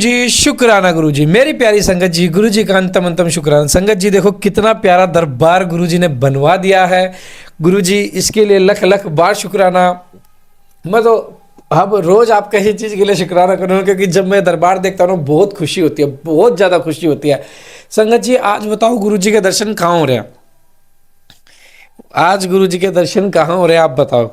जी शुक्राना गुरु जी। मेरी प्यारी संगत जी, गुरु जी का अंतम अंतम शुक्राना। संगत जी देखो कितना प्यारा दरबार गुरु जी ने बनवा दिया है। गुरु जी इसके लिए लख लख बार शुक्राना। मैं तो अब रोज आपका ही चीज़ के लिए शुक्राना करूँगा, क्योंकि जब मैं दरबार देखता हूँ बहुत खुशी होती है, बहुत ज़्यादा खुशी होती है। संगत जी आज बताओ गुरु जी के दर्शन कहाँ हो रहे हैं? आज गुरु जी के दर्शन कहाँ हो रहे हैं आप बताओ?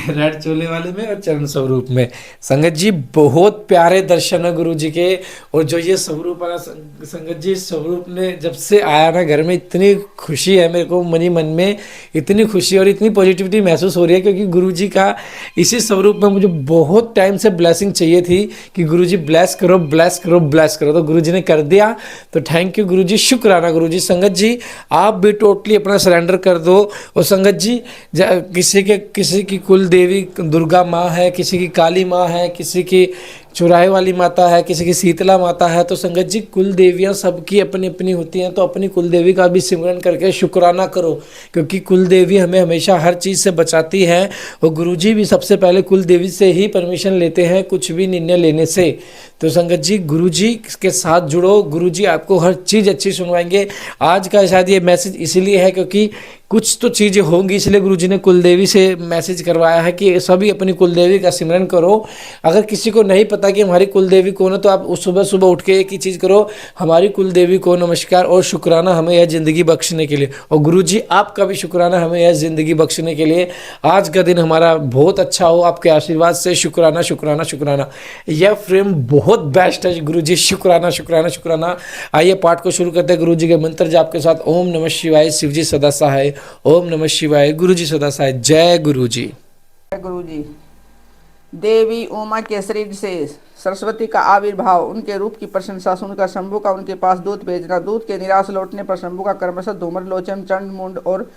रेड चोले वाले में और चरण स्वरूप में। संगत जी बहुत प्यारे दर्शन है गुरु जी के। और जो ये स्वरूप है ना संगत जी, स्वरूप ने जब से आया ना घर में, इतनी खुशी है मेरे को मनी मन में, इतनी खुशी और इतनी पॉजिटिविटी महसूस हो रही है, क्योंकि गुरु जी का इसी स्वरूप में मुझे बहुत टाइम से ब्लेसिंग चाहिए थी कि गुरु जी ब्लेस करो ब्लेस करो ब्लेस करो, तो गुरु जी ने कर दिया। तो थैंक यू गुरु जी, शुक्राना गुरु जी। संगत जी आप भी टोटली अपना सरेंडर कर दो। और संगत जी किसी की कुल देवी दुर्गा माँ है, किसी की काली माँ है, किसी की चुराहे वाली माता है, किसी की शीतला माता है। तो संगत जी कुल देवियाँ सबकी अपनी अपनी होती हैं, तो अपनी कुल देवी का भी सिमरन करके शुक्राना करो, क्योंकि कुल देवी हमें हमेशा हर चीज़ से बचाती है। और गुरु जी भी सबसे पहले कुल देवी से ही परमिशन लेते हैं कुछ भी निर्णय लेने से। तो संगत जी गुरु जी के साथ जुड़ो, गुरु जी आपको हर चीज़ अच्छी सुनवाएंगे। आज का शायद ये मैसेज इसीलिए है क्योंकि कुछ तो चीज़ें होंगी, इसलिए गुरु जी ने कुलदेवी से मैसेज करवाया है कि सभी अपनी कुलदेवी का सिमरन करो। अगर किसी को नहीं पता कि हमारी कुलदेवी कौन है, तो आप उस सुबह सुबह उठ के एक ही चीज़ करो, हमारी कुलदेवी को नमस्कार और शुक्राना हमें यह ज़िंदगी बख्शने के लिए। और गुरु जी आपका भी शुक्राना हमें यह ज़िंदगी बख्शने के लिए। आज का दिन हमारा बहुत अच्छा हो आपके आशीर्वाद से। शुक्राना शुक्राना शुक्राना। यह फ्रेम बहुत बेस्ट है गुरु जी, शुक्राना शुक्राना शुक्राना। आइए पाठ को शुरू करते हैं गुरु जी के मंत्र जाप के साथ। ओम नमः शिवाय, शिव जी सदा सहाय। ओम नमः शिवाय, गुरु जी सदा सहाय। जय गुरु जी। गुरु जी। देवी उमा के शरीर से सरस्वती का आविर्भाव, उनके रूप की प्रशंसा सुनकर शंभु का उनके पास दूत भेजना, दूत के निराश लौटने पर शंभु का क्रमशः धूम्र लोचन, चंड मुंड और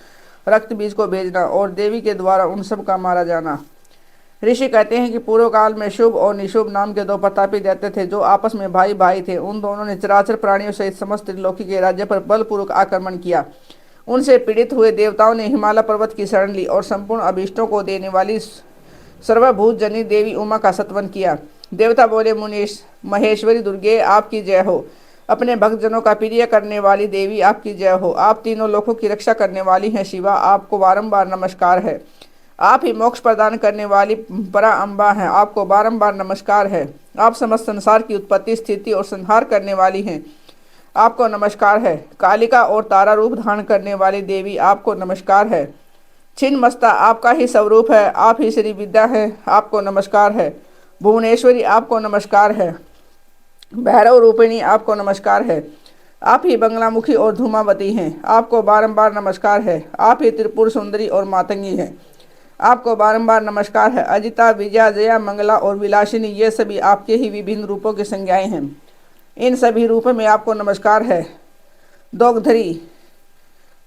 रक्त बीज को भेजना, और देवी के द्वारा उन सब का मारा जाना। ऋषि कहते हैं कि पूर्व काल में शुभ और निशुभ नाम के दो प्रतापी दैत्य थे, जो आपस में भाई भाई थे। उन दोनों ने चराचर प्राणियों सहित समस्त त्रिलोकी के राज्य पर बलपूर्वक आक्रमण किया। उनसे पीड़ित हुए देवताओं ने हिमालय पर्वत की शरण ली और संपूर्ण अभीष्टों को देने वाली सर्वभूत जनी देवी उमा का सत्वन किया। देवता बोले, मुनीश महेश्वरी दुर्गे आपकी जय हो। अपने भक्तजनों का प्रिय करने वाली देवी आपकी जय हो। आप तीनों लोकों की रक्षा करने वाली हैं शिवा, आपको बारंबार नमस्कार है। आप ही मोक्ष प्रदान करने वाली परा अम्बा हैं, आपको बारंबार नमस्कार है। आप समस्त संसार की उत्पत्ति स्थिति और संहार करने वाली हैं, आपको नमस्कार है। कालिका और तारा रूप धारण करने वाली देवी आपको नमस्कार है। छिन्न मस्ता आपका ही स्वरूप है, आप ही श्री विद्या है, आपको नमस्कार है। भुवनेश्वरी आपको नमस्कार है। भैरव रूपिणी आपको नमस्कार है। आप ही बंगलामुखी और धूमावती हैं, आपको बारंबार नमस्कार है। आप ही त्रिपुर सुंदरी और मातंगी हैं, आपको बारंबार नमस्कार है। अजिता, विजया, जया, मंगला और विलासिनी ये सभी आपके ही विभिन्न रूपों की संज्ञाएं हैं, इन सभी रूपों में आपको नमस्कार है। दोगधरी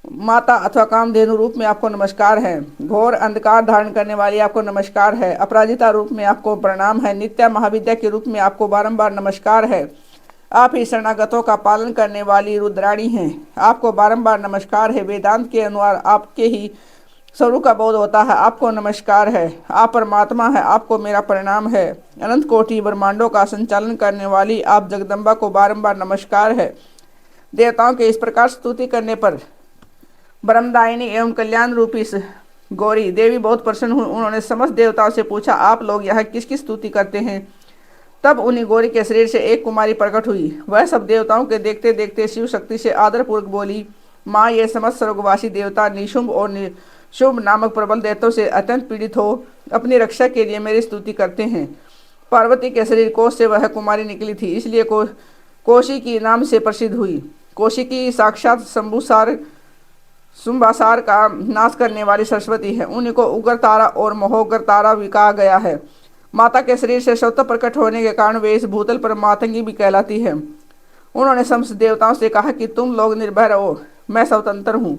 माता अथवा कामधेनु रूप में आपको नमस्कार है। घोर अंधकार धारण करने वाली आपको नमस्कार है। अपराजिता रूप में आपको प्रणाम है। नित्या महाविद्या के रूप में आपको बारंबार नमस्कार है। आप ही शरणागतों का पालन करने वाली रुद्राणी हैं, आपको बारंबार नमस्कार है। वेदांत के अनुसार आपके ही स्वरूप का बोध होता है, आपको नमस्कार है। आप परमात्मा है, आपको मेरा प्रणाम है। अनंत कोटि ब्रह्मांडों का संचालन करने वाली आप जगदम्बा को बारंबार नमस्कार है। देवताओं के इस प्रकार स्तुति करने पर ब्रह्मदायिनी एवं कल्याण रूपी गौरी देवी बहुत प्रसन्न हुई। उन्होंने समस्त देवताओं से पूछा, आप लोग यहाँ किसकी स्तुति करते हैं? तब उन्हीं गौरी के शरीर से एक कुमारी प्रकट हुई। वह सब देवताओं के देखते देखते शिव शक्ति से आदरपूर्वक बोली, माँ ये समस्त स्वर्गवासी देवता निशुंभ और शुभ नामक प्रबल दैत्यों से अत्यंत पीड़ित हो अपनी रक्षा के लिए मेरी स्तुति करते हैं। पार्वती के शरीर कोश से वह कुमारी निकली थी, इसलिए कौशिकी नाम से प्रसिद्ध हुई। कौशिकी साक्षात शंभुसार शुंभासार का नाश करने वाली सरस्वती है। उन्हीं को उग्र तारा और महोग्र तारा भी कहा गया है। माता के शरीर से स्वतः प्रकट होने के कारण वे इस भूतल पर मातंगी भी कहलाती है। उन्होंने समस्त देवताओं से कहा कि तुम लोग निर्भय रहो, मैं स्वतंत्र हूँ,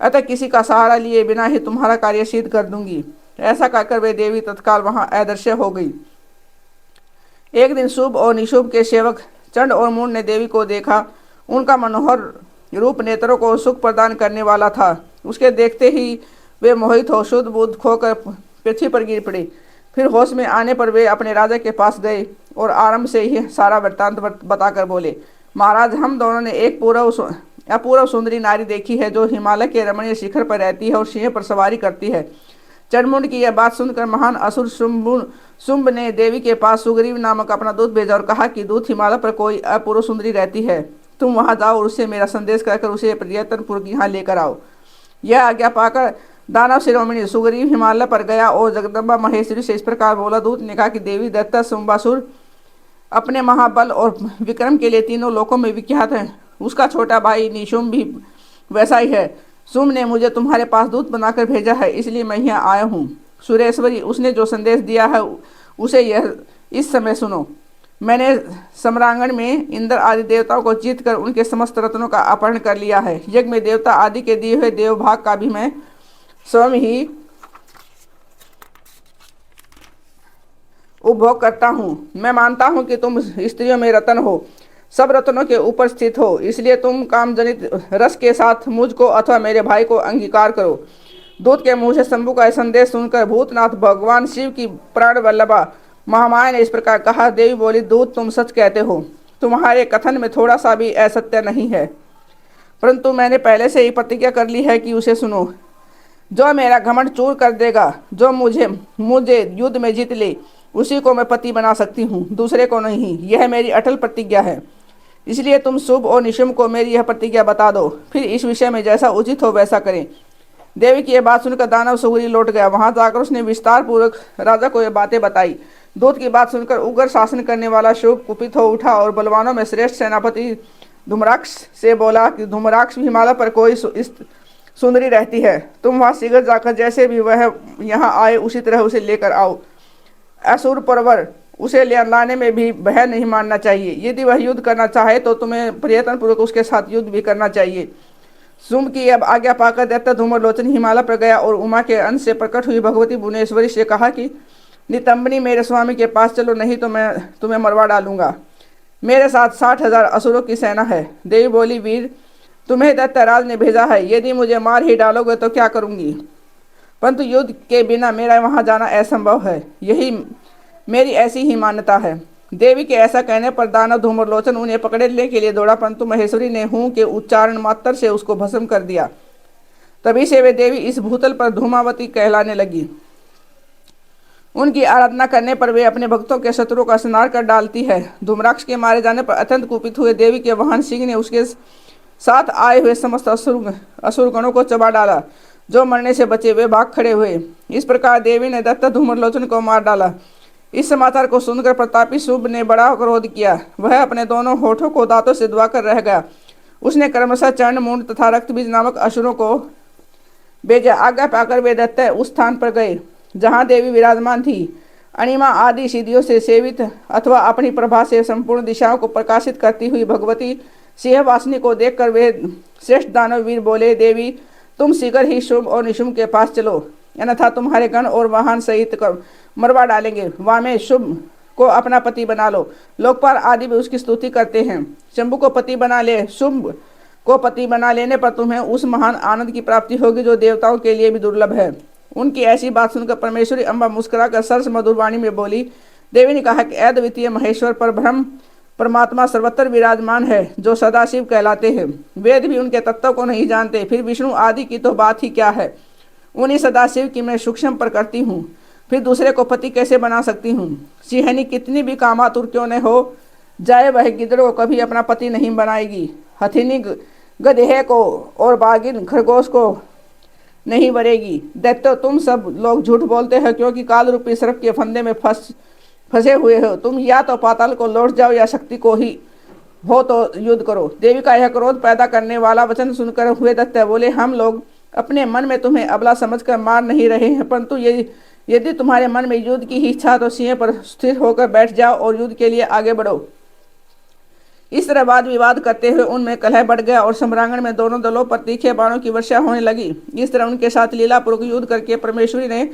अतः किसी का सहारा लिए बिना ही तुम्हारा कार्य सिद्ध कर दूंगी। ऐसा कहकर वे देवी तत्काल वहां अदृश्य हो गई। एक दिन शुभ और निशुभ के सेवक चंड और मूड ने देवी को देखा। उनका मनोहर रूप नेत्रों को सुख प्रदान करने वाला था। उसके देखते ही वे मोहित हो शुद्ध बुद्ध खोकर पृथ्वी पर गिर पड़े। फिर होश में आने पर वे अपने राजा के पास गए। और आरंभ से ही सारा वृत्तांत बताकर बोले, महाराज, हम दोनों ने एक अपूर्व सुंदरी नारी देखी है जो हिमालय के रमणीय शिखर पर रहती है और सिंह पर सवारी करती है। चंडमुंड की यह बात सुनकर महान असुर शुंभ ने देवी के पास सुग्रीव नामक अपना दूत भेजा और कहा कि दूत हिमालय पर कोई अपूर्व सुंदरी रहती है, तुम वहां जाओ और उससे मेरा संदेश कहकर उसे प्रयत्नपूर्वक यहाँ लेकर आओ। यह आज्ञा पाकर दानव शिरोमणि सुग्रीव हिमालय पर गया और जगदम्बा महेश्वरी से इस प्रकार बोला। दूत ने कहा कि देवी दत्ता शुंभासुर अपने महाबल और विक्रम के लिए तीनों लोकों में विख्यात है। उसका छोटा भाई निशुंभ भी वैसा ही है। शुंभ ने मुझे तुम्हारे पास दूत बनाकर भेजा है, इसलिए मैं यहाँ आया हूँ। सुरेश्वरी, उसने जो संदेश दिया है उसे यह इस समय सुनो। मैंने सम्रांगण में इंद्र आदि देवताओं को जीत कर उनके समस्त रत्नों का अपहरण कर लिया है। यज्ञ में देवता आदि के दिए हुए देवभाग का भी मैं स्वयं ही उपभोग करता हूँ। मैं मानता हूँ कि तुम स्त्रियों में रत्न हो, सब रत्नों के ऊपर स्थित हो, इसलिए तुम काम जनित रस के साथ मुझको अथवा मेरे भाई को अंगीकार करो। दूत के मुंह से शंभु का संदेश सुनकर भूतनाथ भगवान शिव की प्राण वल्लभा महामाया ने इस प्रकार कहा। देवी बोली, दूत, तुम सच कहते हो, तुम्हारे कथन में थोड़ा सा भी असत्य नहीं है, परंतु मैंने पहले से ही प्रतिज्ञा कर ली है कि उसे सुनो। जो मेरा घमंड चूर कर देगा, जो मुझे युद्ध में जीत ले, उसी को मैं पति बना सकती हूँ, दूसरे को नहीं। यह मेरी अटल प्रतिज्ञा है। इसलिए तुम शुभ और निशुंभ को मेरी यह प्रतिज्ञा बता दो, फिर इस विषय में जैसा उचित हो वैसा करें। देवी की यह बात सुनकर दानव सुग्रीव लौट गया। वहां जाकर उसने विस्तार पूर्वक राजा को यह बातें बताई। दूत की बात सुनकर उग्र शासन करने वाला शुभ कुपित हो उठा और बलवानों में श्रेष्ठ सेनापति धूम्राक्ष से बोला कि धूम्राक्ष, हिमालय पर कोई सुंदरी रहती है, तुम वहां शीघ्र जाकर जैसे भी वह यहाँ आए उसी तरह उसे लेकर आओ। असुर परवर उसे लाने में भी भय नहीं मानना चाहिए। यदि वह युद्ध करना चाहे तो तुम्हें प्रयत्नपूर्वक उसके साथ युद्ध भी करना चाहिए। शुंभ की अब आज्ञा पाकर दैत्य धूम्रलोचन हिमालय पर गया और उमा के अंश से प्रकट हुई भगवती भुवनेश्वरी से कहा कि नितंबनी, मेरे स्वामी के पास चलो, नहीं तो मैं तुम्हें मरवा डालूंगा। मेरे साथ 60,000 असुरों की सेना है। देवी बोली, वीर, तुम्हें दैत्यराज ने भेजा है, यदि मुझे मार ही डालोगे तो क्या करूंगी, परंतु युद्ध के बिना मेरा वहां जाना असंभव है, यही मेरी ऐसी ही मान्यता है। देवी के ऐसा कहने पर दानव धूम्रलोचन उन्हें पकड़ने के लिए दौड़ा, परंतु महेश्वरी ने हूं के उच्चारण मात्र से उसको भस्म कर दिया। तभी से वे देवी इस भूतल पर धूमावती कहलाने लगी। उनकी आराधना करने पर वे अपने भक्तों के शत्रुओं का संहार कर डालती है। धूम्राक्ष के मारे जाने पर अत्यंत कुपित हुए देवी के वाहन सिंह ने उसके साथ आए हुए समस्त असुरगणों को चबा डाला। जो मरने से बचे वे भाग खड़े हुए। इस प्रकार देवी ने दत्त धूम्रलोचन को मार डाला। इस समाचार को सुनकर प्रतापी शुभ ने बड़ा क्रोध किया। वह अपने दोनों होठों को दांतों से दबाकर रह गया। उसने क्रमशः चंड, मूंड तथा रक्तबीज नामक असुरों को भेजा। आज्ञा पाकर वे दैत्य उस स्थान पर गए जहाँ देवी विराजमान थी। अणिमा आदि सिद्धियों से सेवित अथवा अपनी प्रभा से संपूर्ण दिशाओं को प्रकाशित करती हुई भगवती सिंहवासिनी को देखकर वे श्रेष्ठ दानव वीर बोले, देवी, तुम शीघ्र ही शुभ और निशुंभ के पास चलो, अन्यथा तुम्हारे गण और वाहन सहित मरवा डालेंगे। वामे शुभ को अपना पति बना लो। लोकपाल आदि भी उसकी स्तुति करते हैं। शंभु को पति बना ले। शुभ को पति बना लेने पर तुम्हें उस महान आनंद की प्राप्ति होगी जो देवताओं के लिए भी दुर्लभ है। उनकी ऐसी बात सुनकर परमेश्वरी अम्बा मुस्कुराकर सरस मधुर वाणी में बोली। देवी ने कहा कि अद्वितीय महेश्वर पर ब्रह्म परमात्मा सर्वत्र विराजमान है, जो सदाशिव कहलाते हैं। वेद भी उनके तत्व को नहीं जानते, फिर विष्णु आदि की तो बात ही क्या है। उन्हीं सदाशिव की मैं सूक्ष्म पर करती हूँ, फिर दूसरे को पति कैसे बना सकती हूँ। सिंहनी कितनी भी कामातुर क्यों न हो जाए, वह गिद्ध को कभी अपना पति नहीं बनाएगी। हथिनी गधे को और बागिन खरगोश को नहीं बरेगी। दैत्यो, तुम सब लोग झूठ बोलते हो, क्योंकि काल रूपी सर्प के फंदे में फंसे हुए हो। तुम या तो पाताल को लौट जाओ या शक्ति को ही हो तो युद्ध करो। देवी का यह क्रोध पैदा करने वाला वचन सुनकर हुए दैत्य बोले, हम लोग अपने मन में तुम्हें अबला समझकर मार नहीं रहे हैं, परंतु यदि तुम्हारे मन में युद्ध की ही इच्छा तो सिंह पर स्थिर होकर बैठ जाओ और युद्ध के लिए आगे बढ़ो। इस तरह वाद विवाद करते हुए उनमें कलह बढ़ गया और सम्रांगण में दोनों दलों पर तीखे बाणों की वर्षा होने लगी। इस तरह उनके साथ लीलापूर्वक युद्ध करके परमेश्वरी ने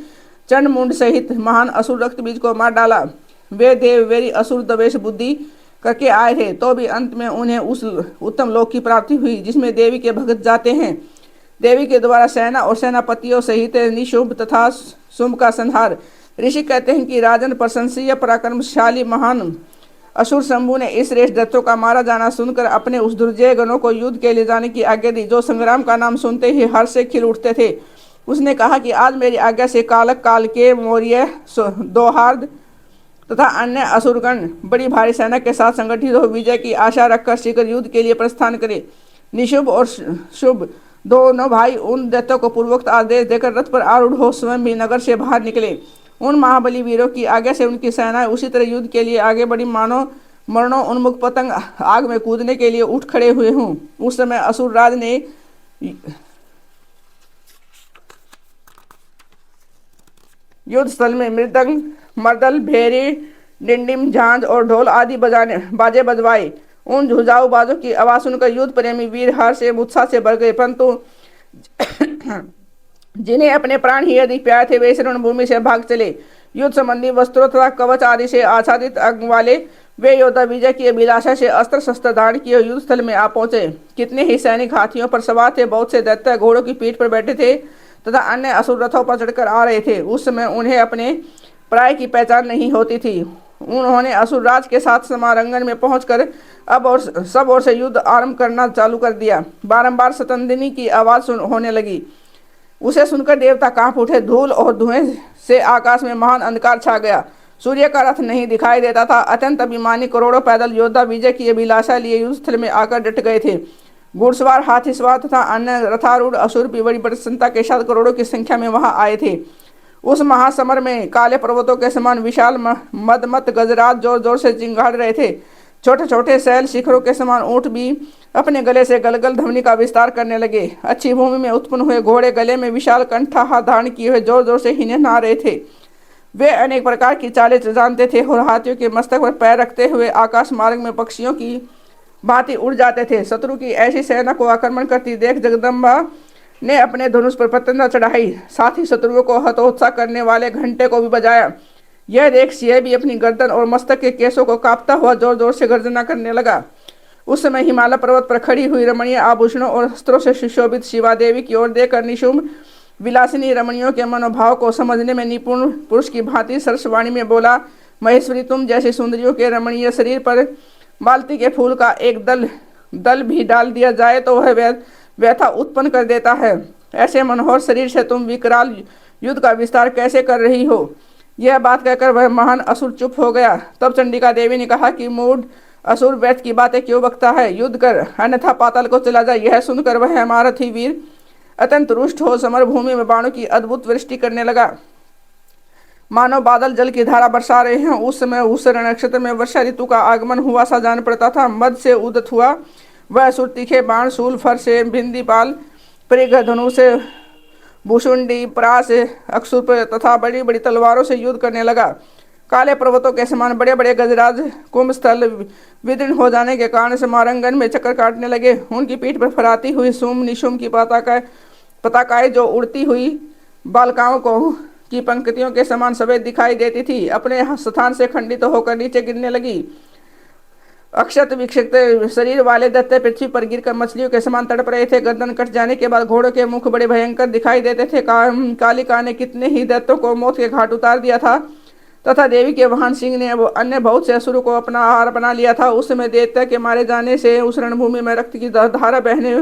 चंड मुंड सहित महान असुर रक्तबीज को मार डाला। वे देव वेरी असुर दवेश बुद्धि करके आए थे, तो भी अंत में उन्हें उस उत्तम लोक की प्राप्ति हुई जिसमें देवी के भगत जाते हैं। देवी के द्वारा सेना और सेनापतियों सहित निशुंभ तथा शुंभ का संहार। ऋषि कहते हैं कि राजन प्रशंसीय पराक्रमशाली महान असुर शंभु ने इस श्रेष्ठ दैत्यों का मारा जाना सुनकर अपने उस दुर्जय गणों को युद्ध के लिए जाने की आज्ञा दी, जो संग्राम का नाम सुनते ही हर्ष से खिल उठते थे। उसने कहा कि आज मेरी आज्ञा से कालक काल के मौर्य दोहार्द तथा अन्य असुरगण बड़ी भारी सेना के साथ संगठित हो विजय की आशा रखकर शीघ्र युद्ध के लिए प्रस्थान करे। निशुभ और शुभ दोनों भाई उन दैत्यों को पूर्वोक्त आदेश देकर रथ पर आरूढ़ हो स्वयं भी नगर से बाहर निकले। उन महाबली वीरों की आज्ञा से उनकी सेनाएं उसी तरह युद्ध के लिए आगे बढ़ी मानो मरणों उन्मुख पतंग आग में कूदने के लिए उठ खड़े हुए हों। उस समय असुर राज ने युद्ध स्थल में मृदंग, मर्दल, भेरी, डिंडिम, झांझ और ढोल आदि बाजे बजवाए। उन झुझाऊ बाजों की आवाज सुनकर युद्ध प्रेमी वीर हर्ष से उत्साह से भर गए, परंतु जिन्हें अपने प्राण ही अधिक प्यारे थे वे इस रणभूमि से भाग चले। युद्ध संबंधी वस्त्रों तथा कवच आदि से आच्छादित अंग वाले वे योद्धा विजय की अभिलाषा से अस्त्र शस्त्र धारण किए युद्ध स्थल में आ पहुंचे। कितने ही सैनिक हाथियों पर सवार थे, बहुत से दैत्य घोड़ों की पीठ पर बैठे थे तथा अन्य असुर रथों पर चढ़कर आ रहे थे। उस समय उन्हें अपने प्राय की पहचान नहीं होती थी। उन्होंने असुरराज के साथ समारंगन में पहुंचकर अब और सब ओर से युद्ध आरंभ करना चालू कर दिया। बारंबार सतंदिनी की आवाज होने लगी। उसे सुनकर देवता कांप उठे। धूल और धुएं से आकाश में महान अंधकार छा गया। सूर्य का रथ नहीं दिखाई देता था। अत्यंत अभिमानी करोड़ों पैदल योद्धा विजय की अभिलाषा लिए युद्ध स्थल में आकर डट गए थे। घुड़सवार, हाथी सवार तथा अन्य रथारूढ़ असुर भी बड़ी प्रसन्नता के साथ करोड़ों की संख्या में वहां आए थे। उस महासमर में काले पर्वतों के समान विशाल मदमत गजराज जोर जोर से चिंगाड़ रहे थे। छोटे छोटे शैल शिखरों के समान ऊंट भी अपने गले से गलगल ध्वनि का विस्तार करने लगे। अच्छी भूमि में उत्पन्न हुए घोड़े गले में विशाल कंठा हाथ धारण किए हुए जोर जोर से हिनहिना रहे थे। वे अनेक प्रकार की चालें जानते थे और हाथियों के मस्तक पर पैर रखते हुए आकाश मार्ग में पक्षियों की भांति उड़ जाते थे। शत्रु की ऐसी सेना को आक्रमण करती देख जगदम्बा ने अपने धनुष पर प्रतंगा चढ़ाई, साथ ही शत्रुओं को हतोत्साह करने वाले घंटे को भी बजाया। यह देख सिंह भी अपनी गर्दन और मस्तक के केसों को कांपता हुआ जोर जोर से गर्जना करने लगा। उस समय हिमालय पर्वत पर खड़ी हुई रमणीय आभूषणों और अस्त्रों से सुशोभित शिवा देवी की ओर देखकर निशुम्भ विलासिनी रमणियों के मनोभाव को समझने में निपुण पुरुष की भांति सरसवाणी में बोला, महेश्वरी, तुम जैसी सुंदरियों के रमणीय शरीर पर मालती के फूल का एक दल भी डाल दिया जाए तो वह व्यथा उत्पन्न कर देता है। ऐसे मनोहर शरीर से तुम विकराल युद्ध का विस्तार कैसे कर रही हो? यह बात कहकर वह महान असुर चुप हो गया। तब चंडिका देवी ने कहा कि मूढ़ असुर व्यर्थ की बातें क्यों बकता है, युद्ध कर अन्यथा पाताल को चला जाए। यह सुनकर वह महारथी वीर अत्यंत रुष्ट हो समर भूमि में बाणों की अद्भुत वृष्टि करने लगा, मानो बादल जल की धारा बरसा रहे हैं। उस समय उस नक्षत्र में वर्षा ऋतु का आगमन हुआ सा जान पड़ता था। मद से उदित हुआ वह असुर तीखे बाण, शूल, फर से बिंदीपाल, परिघ, धनुष, भूषुंडी, परास, अक्षुप तथा बड़ी बड़ी तलवारों से युद्ध करने लगा। काले पर्वतों के समान बड़े बड़े गजराज कुंभस्थल विदीर्ण हो जाने के कारण समारंगन में चक्कर काटने लगे। उनकी पीठ पर फहराती हुई सुम निशुम की पताकाएं जो उड़ती हुई बालकाओं को की पंक्तियों के समान सफेद दिखाई देती थी, अपने स्थान से खंडित होकर नीचे गिरने लगी। अक्षत विक्षिप्त शरीर वाले दैत्य पृथ्वी पर गिरकर मछलियों के समान तड़प रहे थे। गर्दन कट जाने के बाद घोड़ों के मुख बड़े भयंकर दिखाई देते थे। कालिका ने कितने ही दैत्यों को मौत के घाट उतार दिया था तथा देवी के वाहन सिंह ने अन्य बहुत से असुरों को अपना आहार बना लिया था। उस समय दैत्य के मारे जाने से उस रणभूमि में रक्त की धारा बहने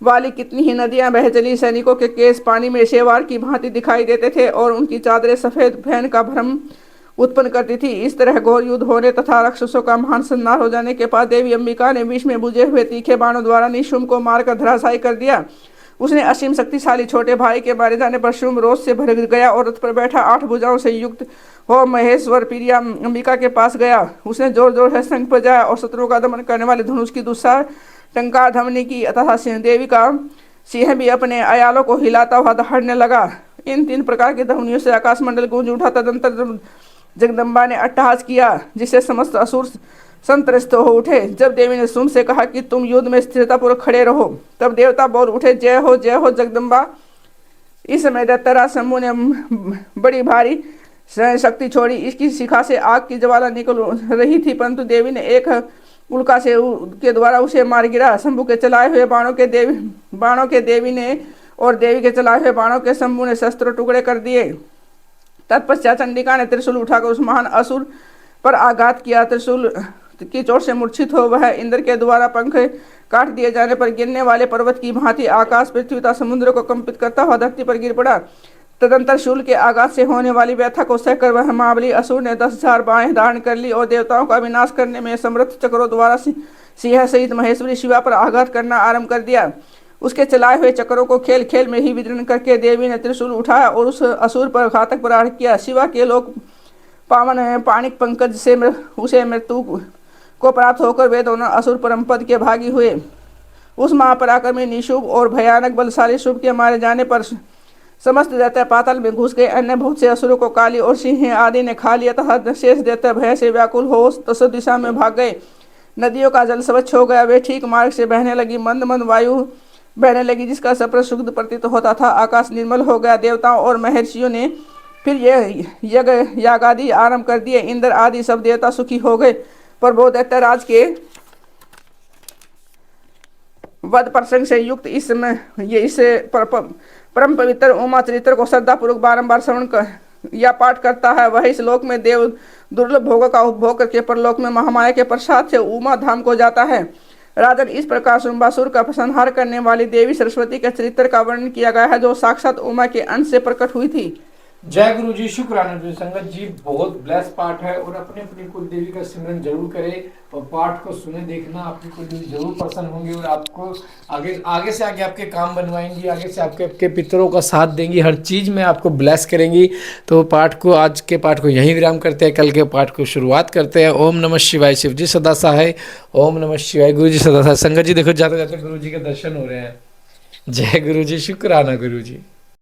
वाली कितनी ही नदियां बह चली। सैनिकों के केस पानी में शेवार की भांति दिखाई देते थे और उनकी चादरें सफेद फैन का भ्रम उत्पन्न करती थी। इस तरह घोर युद्ध होने तथा राक्षसों का महान संहार हो जाने के बाद देवी अंबिका ने विष में बुझे हुए तीखे बाणों द्वारा निशुम्भ को मारकर धराशायी कर दिया। उसने असीम शक्तिशाली छोटे भाई के मारे जाने पर शुम्भ रोष से भर गया और रथ पर बैठा 8 भुजाओं से युक्त हो महेश्वर प्रिया अंबिका के पास गया। उसने जोर जोर से शंख बजाया और शत्रुओं का दमन करने वाले धनुष की दुस्साह टंकार ध्वनि की तथा देवी का सिंह भी अपने अयालों को हिलाता हुआ दहाड़ने लगा। इन 3 प्रकार की ध्वनियों से आकाश मंडल गूंज उठा। तदंतर जगदम्बा ने अट्टहास किया जिससे समस्त असुर संत्रस्त हो उठे। जब देवी ने सुम से कहा कि तुम युद्ध में स्थिरतापूर्वक खड़े रहो, तब देवता बोल उठे, जय हो जगदम्बा। इस समय दैत्यराज शंभु ने बड़ी भारी शक्ति छोड़ी। इसकी शिखा से आग की ज्वाला निकल रही थी, परंतु देवी ने एक उल्का से के द्वारा उसे मार गिरा। शंभु के चलाए हुए बाणों के देवी ने और देवी के चलाए हुए बाणों के शंभु ने शस्त्र टुकड़े कर दिए। तत्पश्चात चंडिका ने त्रिशूल उठाकर उस महान असुर पर आघात किया। त्रिशूल की चोट से मूर्छित हो वह इंद्र के द्वारा पंख काट दिए जाने पर गिरने वाले पर्वत की भांति आकाश, पृथ्वी तथा समुद्र को कंपित करता हुआ धरती पर गिर पड़ा। तदंतर शूल के आघात से होने वाली व्यथा को सहकर वह महाबली असुर ने 10,000 बाहें धारण कर ली और देवताओं का विनाश करने में समर्थ चक्रों द्वारा सिंह सहित महेश्वरी शिवा पर आघात करना आरंभ कर दिया। उसके चलाए हुए चक्रों को खेल खेल में ही विदीर्ण करके देवी ने त्रिशूल उठाया और उस असुर पर घातक प्रहार किया। शिवा के लोक पावन पाणिक पंकज से उसे मृत्यु को प्राप्त होकर वे दोनों असुर परम पद के भागी हुए। उस महापराक्रमी निशुभ और भयानक बलशाली शुभ के मारे जाने पर समस्त दैत्य पाताल में घुस गए। अन्य बहुत से असुरों को काली और सिंह आदि ने खा लिया तथा शेष दैत्य भय से व्याकुल हो दसों दिशा में भाग गए। नदियों का जल स्वच्छ हो गया, वे ठीक मार्ग से बहने लगी। मंद मंद वायु बहने लगी जिसका सप्र शुद्ध प्रतीत होता था। आकाश निर्मल हो गया। देवताओं और महर्षियों ने फिर यह यज्ञ यागादि आरंभ कर दिए। इंद्र आदि सब देवता सुखी हो गए। पर वो दैत्यराज के वध प्रसंग से युक्त इस परम पवित्र उमा चरित्र को श्रद्धापूर्वक बारंबार श्रवण या पाठ करता है वह इस लोक में देव दुर्लभ भोगों का उपभोग करके परलोक में महामाया के प्रसाद से उमा धाम को जाता है। राजन, इस प्रकार शुंभासुर का संहार करने वाली देवी सरस्वती के चरित्र का वर्णन किया गया है जो साक्षात उमा के अंश से प्रकट हुई थी। जय गुरु जी, शुक्राना जी। संगत जी बहुत ब्लेस पाठ है और अपने अपनी कुल देवी का सिमरन जरूर करें और पाठ को सुने, देखना आपकी कुल देवी जरूर प्रसन्न होंगी और आपको आगे से आगे आपके काम बनवाएंगी, आगे से आपके पितरों का साथ देंगी, हर चीज में आपको ब्लेस करेंगी। तो पाठ को, आज के पाठ को यहीं विराम करते हैं, कल के पाठ को शुरुआत करते हैं। ओम नमः शिवाय। शिव जी सदा सहाय। ओम नमः शिवाय। गुरु जी सदा सहाय। संगत जी देखो जाते जाते गुरु जी के दर्शन हो रहे हैं। जय गुरु जी, शुक्राना गुरु जी।